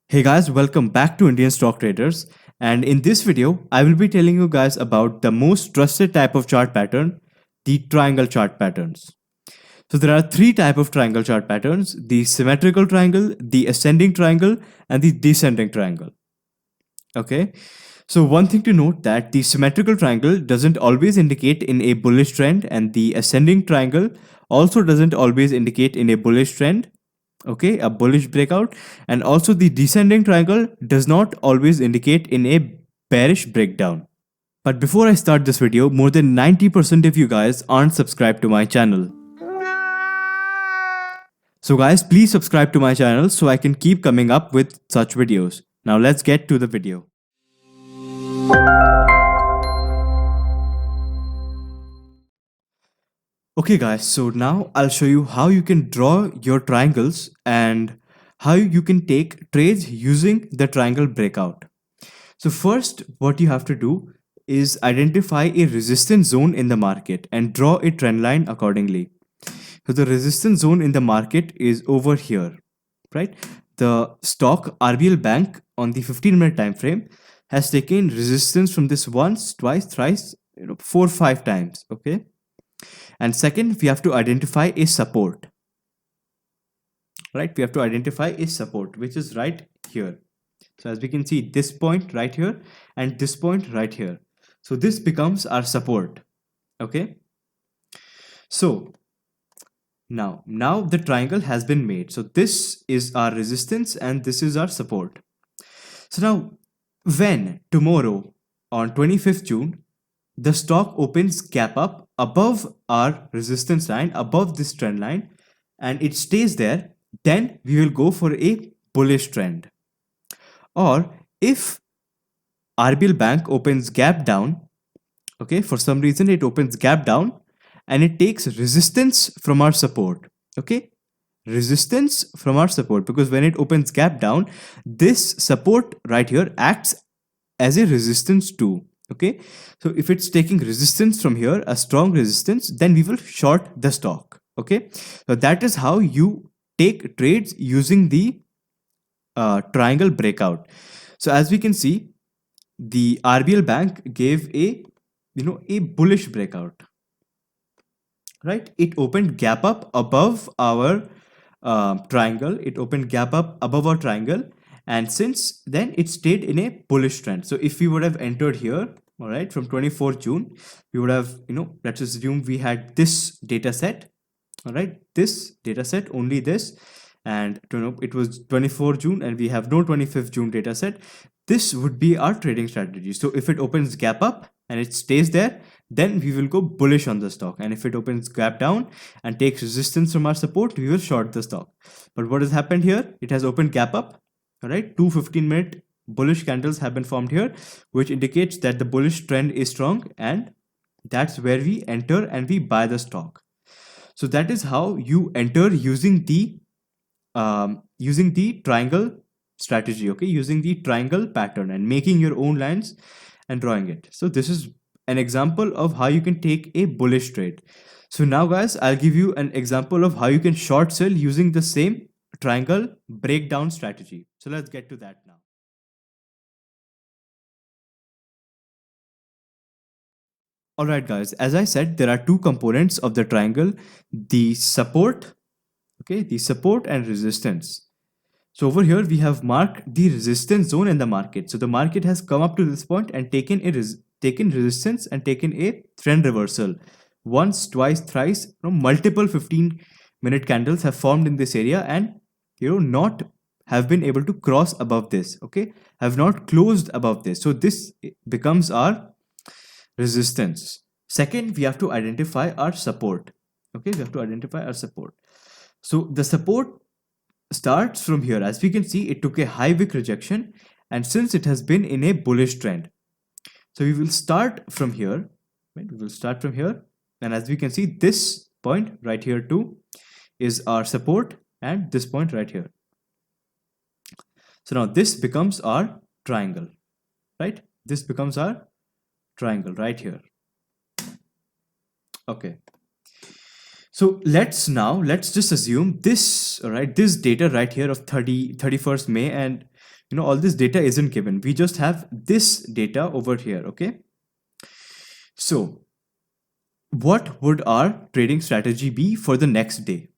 Hey guys, welcome back to Indian Stock Traders. And in this video, I will be telling you guys about the most trusted type of chart pattern, the triangle chart patterns. So there are three type of triangle chart patterns: the symmetrical triangle, the ascending triangle, and the descending triangle. Okay. So one thing to note that the symmetrical triangle doesn't always indicate in a bullish trend, and the ascending triangle also doesn't always indicate in a bullish trend, okay, a bullish breakout. And also the descending triangle does not always indicate in a bearish breakdown. But before I start this video, more than 90% of you guys aren't subscribed to my channel. So guys, please subscribe to my channel so I can keep coming up with such videos. Now let's get to the video. Okay guys, so now I'll show you how you can draw your triangles and how you can take trades using the triangle breakout. So first, what you have to do is identify a resistance zone in the market and draw a trend line accordingly. So the resistance zone in the market is over here, right? The stock RBL Bank on the 15-minute time frame has taken resistance from this once, twice, thrice, 4, 5 times, okay? And second, we have to identify a support, right? We have to identify a support, which is right here. So as we can see, this point right here and this point right here. So this becomes our support, okay? So now the triangle has been made. So this is our resistance and this is our support. So now when tomorrow on 25th June, the stock opens gap up above our resistance line, above this trend line, and it stays there, then we will go for a bullish trend. Or if RBL Bank opens gap down, okay, for some reason it opens gap down and it takes resistance from our support, okay, resistance from our support, because when it opens gap down, this support right here acts as a resistance too, okay. So if it's taking resistance from here, a strong resistance, then we will short the stock, okay. So that is how you take trades using the triangle breakout. So as we can see, the RBL Bank gave a bullish breakout, right? It opened gap up above our triangle. It opened gap up above our triangle, and since then it stayed in a bullish trend. So if we would have entered here, all right, from 24th June, we would have, let's assume we had this data set, all right, this data set, only this, and it was 24th June and we have no 25th June data set. This would be our trading strategy. So if it opens gap up and it stays there, then we will go bullish on the stock. And if it opens gap down and takes resistance from our support, we will short the stock. But what has happened here? It has opened gap up, all right, two 15-minute bullish candles have been formed here, which indicates that the bullish trend is strong, and that's where we enter and we buy the stock. So that is how you enter using the triangle strategy, okay, using the triangle pattern and making your own lines and drawing it. So this is an example of how you can take a bullish trade. So now guys, I'll give you an example of how you can short sell using the same triangle breakdown strategy. So let's get to that now. All right guys, as I said, there are two components of the triangle: the support, okay, the support and resistance. So over here we have marked the resistance zone in the market. So the market has come up to this point and taken resistance and taken a trend reversal. Once, twice, thrice, multiple 15-minute candles have formed in this area, and not have been able to cross above this, okay, have not closed above this. So this becomes our resistance. Second, we have to identify our support, okay, we have to identify our support. So the support starts from here. As we can see, it took a high wick rejection, and since it has been in a bullish trend, so we will start from here, right? We will start from here, and as we can see, this point right here too is our support, and this point right here. So now this becomes our triangle, right? This becomes our triangle right here. Okay. So let's just assume this, all right, this data right here of 31st May, and all this data isn't given. We just have this data over here, okay? So what would our trading strategy be for the next day?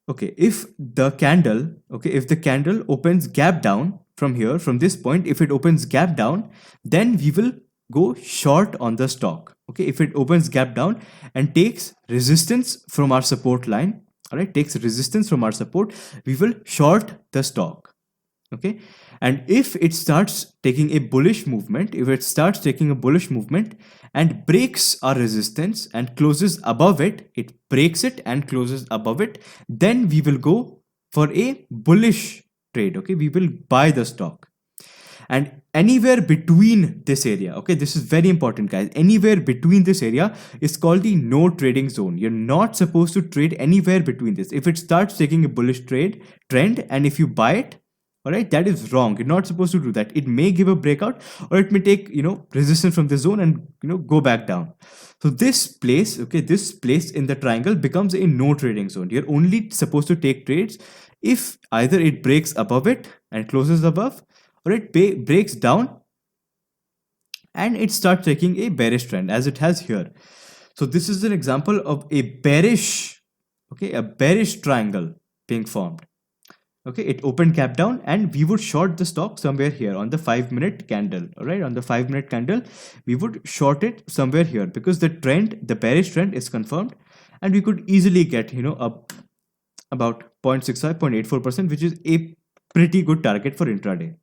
Okay, if the candle opens gap down from here, from this point, if it opens gap down, then we will go short on the stock. Okay, if it opens gap down and takes resistance from our support line, all right, takes resistance from our support, we will short the stock. Okay, and if it starts taking a bullish movement, and breaks our resistance and closes above it, it breaks it and closes above it, then we will go for a bullish trade. Okay, we will buy the stock. And anywhere between this area, okay, this is very important, guys, anywhere between this area is called the no trading zone. You're not supposed to trade anywhere between this. If it starts taking a bullish trend and if you buy it, all right, that is wrong. You're not supposed to do that. It may give a breakout, or it may take resistance from the zone and go back down. So this place, okay, this place in the triangle becomes a no trading zone. You're only supposed to take trades if either it breaks above it and closes above, or it breaks down and it starts taking a bearish trend, as it has here. So this is an example of a bearish triangle being formed. Okay, it opened gap down and we would short the stock somewhere here on the 5-minute candle. All right, on the 5-minute candle we would short it somewhere here, because the bearish trend is confirmed, and we could easily get up about 0.65 0.84%, which is a pretty good target for intraday.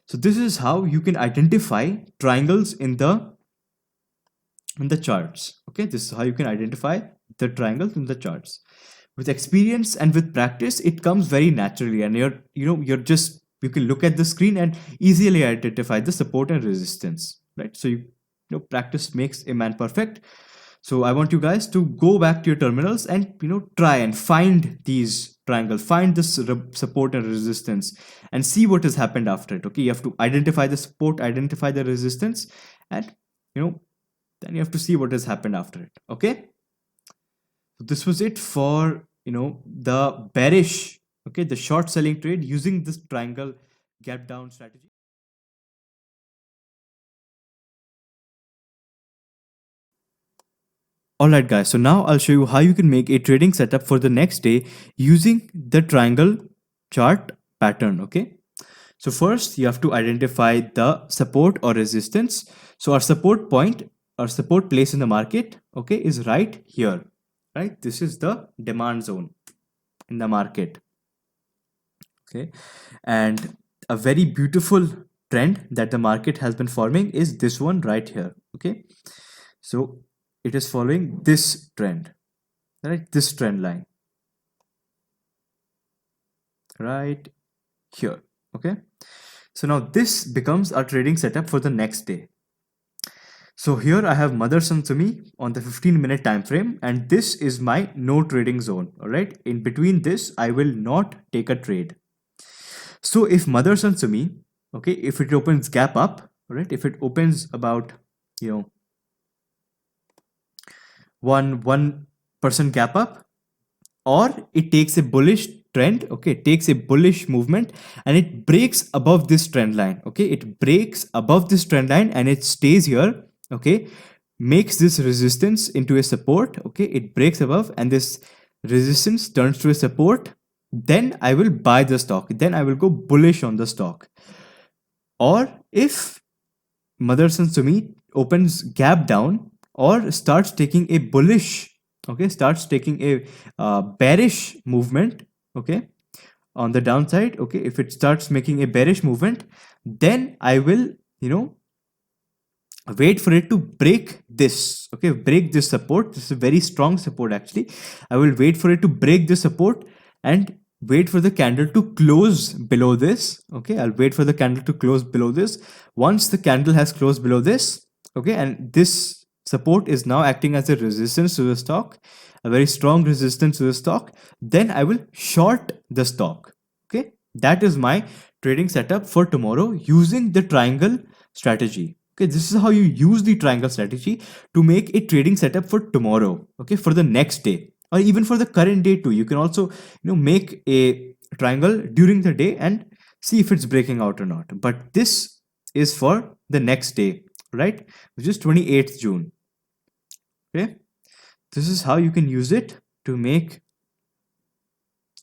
So this is how you can identify triangles in the charts. Okay, this is how you can identify the triangles in the charts. With experience and with practice, it comes very naturally, and you can look at the screen and easily identify the support and resistance, right? So practice makes a man perfect. So I want you guys to go back to your terminals and try and find these triangles, find this support and resistance, and see what has happened after it. Okay, you have to identify the support, identify the resistance, and then you have to see what has happened after it. Okay, so this was it for the bearish, okay, the short selling trade using this triangle gap down strategy. Alright guys, so now I'll show you how you can make a trading setup for the next day using the triangle chart pattern. Okay, so first you have to identify the support or resistance. So our support point, our support place in the market, okay, is right here, right? This is the demand zone in the market. Okay, and a very beautiful trend that the market has been forming is this one right here. Okay, so it is following this trend, right? This trend line right here. Okay, so now this becomes our trading setup for the next day. So here I have Motherson Sumi on the 15-minute time frame, and this is my no trading zone. All right, in between this I will not take a trade. So if Motherson Sumi, okay, if it opens gap up, right, if it opens about 1% gap up, or it takes a bullish trend, okay, it takes a bullish movement and it breaks above this trend line, okay, it breaks above this trend line and it stays here, okay, makes this resistance into a support, okay, it breaks above and this resistance turns to a support, then I will buy the stock, then I will go bullish on the stock. Or if Motherson Sumi opens gap down or starts taking a bullish, okay, starts taking a bearish movement, okay, on the downside, okay, if it starts making a bearish movement, then I will wait for it to break this, okay, break this support. This is a very strong support actually. I will wait for it to break this support and wait for the candle to close below this. Okay, I'll wait for the candle to close below this. Once the candle has closed below this, okay, and this support is now acting as a resistance to the stock, a very strong resistance to the stock, then I will short the stock. Okay, that is my trading setup for tomorrow using the triangle strategy. Okay, this is how you use the triangle strategy to make a trading setup for tomorrow, okay, for the next day. or even for the current day too. You can also make a triangle during the day and see if it's breaking out or not. But this is for the next day, right, which is 28th June. Okay, this is how you can use it to make,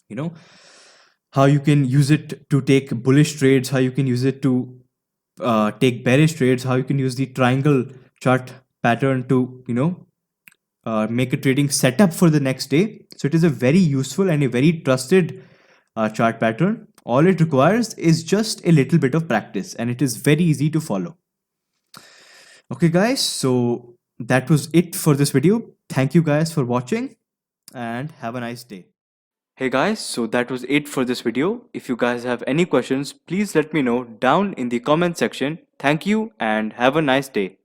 you know how you can use it to take bullish trades, how you can use it to take bearish trades, how you can use the triangle chart pattern to make a trading setup for the next day. So it is a very useful and a very trusted chart pattern. All it requires is just a little bit of practice, and it is very easy to follow. Okay guys, so that was it for this video. Thank you guys for watching and have a nice day. Hey guys, so that was it for this video. If you guys have any questions, please let me know down in the comment section. Thank you and have a nice day.